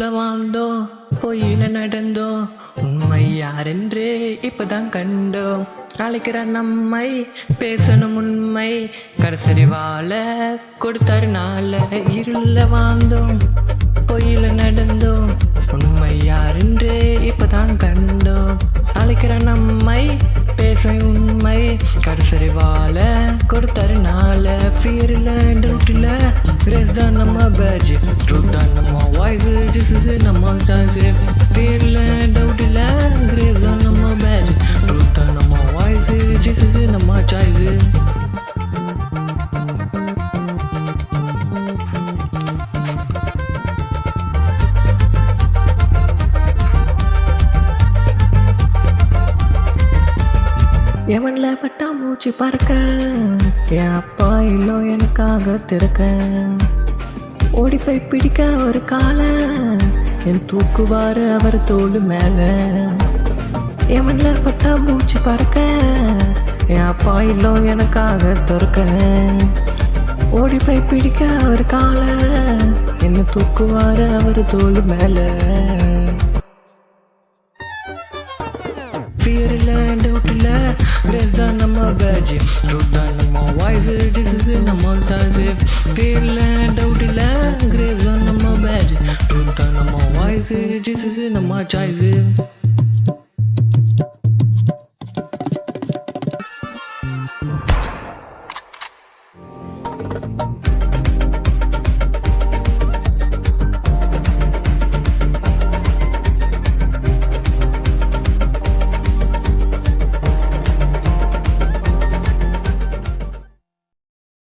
இருள வாழ்ந்தோம், பொய்யில நடந்தோம், உண்மை யாரென்றே இப்பதான் கண்டோம். அழைக்கிற நம்மை பேசணும் உண்மை, கடைசரி வாழ கொடுத்தாரு நாள. இருள வாழ்ந்தோம், பொய்யில நடந்தோம், உண்மை யாரென்றே இப்பதான் கண்டோம். அழைக்கிற நம்மை பேச உண்மை, கடைசரி வாழ கொடுத்தாரு நாள. ஃபியர்ல டவுட்ல கிரேஸ் தான் நம்ம பேட்ச், ட்ரூத் தான் நம்ம வாய்ஸ், ஜீசஸ் நம்ம சாய்ஸ். ஃபியர்ல டவுட்ல கிரேஸ் தான் நம்ம பேட்ச், ட்ரூத் தான் நம்ம வாய்ஸ், ஜீசஸ் நம்ம சாய்ஸ். எவன்ல பட்டா மூச்சு பறக்க, என் அப்பா இல்லோ எனக்காக திறக்க. ஓடி போய் பிடிக்க ஒரு கால, என் தூக்குவாரு அவர் தோடு மேல. எவன்ல பட்டா மூச்சு பறக்க, என் அப்பா இல்லோ எனக்காக திறக்க. ஓடி போய் பிடிக்க ஒரு கால, என்ன தூக்குவாரு அவர் தோடு மேல. ஃபியர்ல டவுட்ல கிரேஸ் தான் நம்ம பேட்ச், ட்ரூத் தான் நம்ம வாய்ஸ், ஜீசஸ் நம்ம சாய்ஸ். ஃபியர்ல டவுட்ல கிரேஸ் தான் நம்ம பேட்ச், ட்ரூத் தான் நம்ம வாய்ஸ், ஜீசஸ் நம்ம சாய்ஸ்.